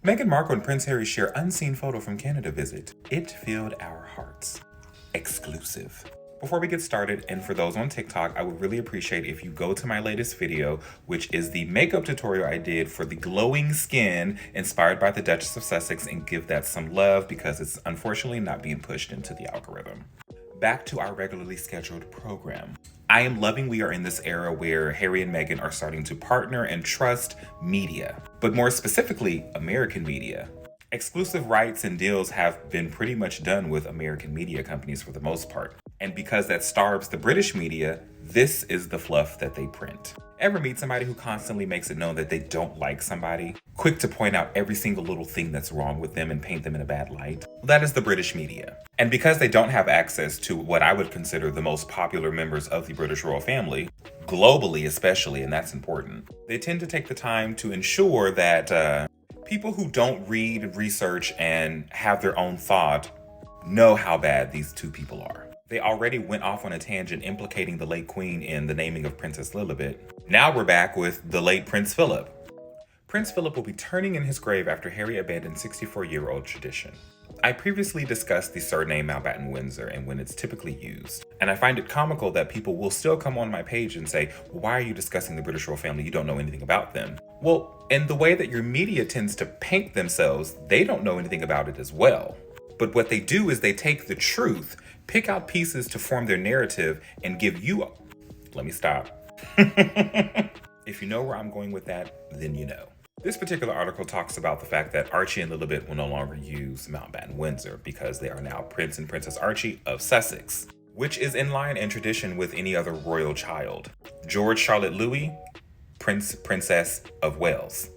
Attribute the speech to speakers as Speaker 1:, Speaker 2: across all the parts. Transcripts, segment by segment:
Speaker 1: Meghan Markle and Prince Harry share unseen photo from Canada visit. It filled our hearts. Exclusive. Before we get started, and for those on TikTok, I would really appreciate if you go to my latest video, which is the makeup tutorial I did for the glowing skin inspired by the Duchess of Sussex, and give that some love because it's unfortunately not being pushed into the algorithm. Back to our regularly scheduled program. I am loving we are in this era where Harry and Meghan are starting to partner and trust media, but more specifically, American media. Exclusive rights and deals have been pretty much done with American media companies for the most part. And because that starves the British media, this is the fluff that they print. Ever meet somebody who constantly makes it known that they don't like somebody? Quick to point out every single little thing that's wrong with them and paint them in a bad light? That is the British media. And because they don't have access to what I would consider the most popular members of the British royal family, globally especially, and that's important, they tend to take the time to ensure that people who don't read, research, and have their own thought know how bad these two people are. They already went off on a tangent implicating the late Queen in the naming of Princess Lilibet. Now we're back with the late Prince Philip. Prince Philip will be turning in his grave after Harry abandoned 64-year-old tradition. I previously discussed the surname Mountbatten-Windsor and when it's typically used. And I find it comical that people will still come on my page and say, well, why are you discussing the British royal family? You don't know anything about them. Well, in the way that your media tends to paint themselves, they don't know anything about it as well. But what they do is they take the truth, pick out pieces to form their narrative, and give you Let me stop. If you know where I'm going with that, then you know. This particular article talks about the fact that Archie and Lilibet will no longer use Mountbatten-Windsor because they are now Prince and Princess Archie of Sussex, which is in line and tradition with any other royal child. George Charlotte Louis, Prince Princess of Wales.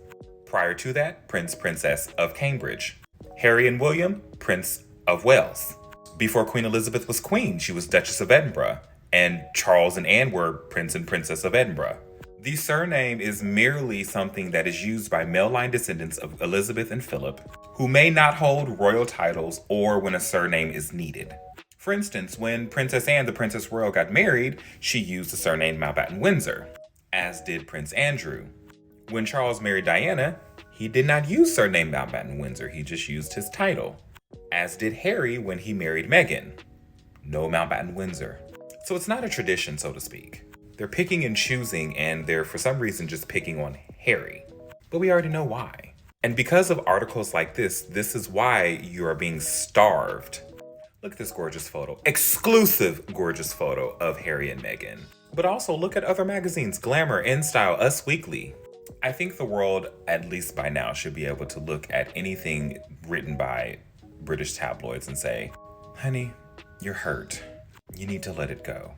Speaker 1: Prior to that, Prince Princess of Cambridge. Harry and William, Prince of Wales. Before Queen Elizabeth was queen, she was Duchess of Edinburgh, and Charles and Anne were Prince and Princess of Edinburgh. The surname is merely something that is used by male line descendants of Elizabeth and Philip, who may not hold royal titles or when a surname is needed. For instance, when Princess Anne, the Princess Royal, got married, she used the surname Mountbatten-Windsor, as did Prince Andrew. When Charles married Diana, he did not use surname Mountbatten-Windsor, he just used his title. As did Harry when he married Meghan. No Mountbatten-Windsor. So it's not a tradition, so to speak. They're picking and choosing, and they're for some reason just picking on Harry. But we already know why. And because of articles like this is why you are being starved. Look at this gorgeous photo. Exclusive gorgeous photo of Harry and Meghan. But also look at other magazines, Glamour, InStyle, Us Weekly. I think the world, at least by now, should be able to look at anything written by British tabloids and say, honey, you're hurt. You need to let it go.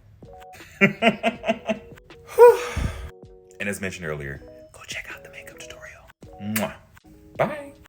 Speaker 1: And as mentioned earlier, go check out the makeup tutorial. Mwah. Bye.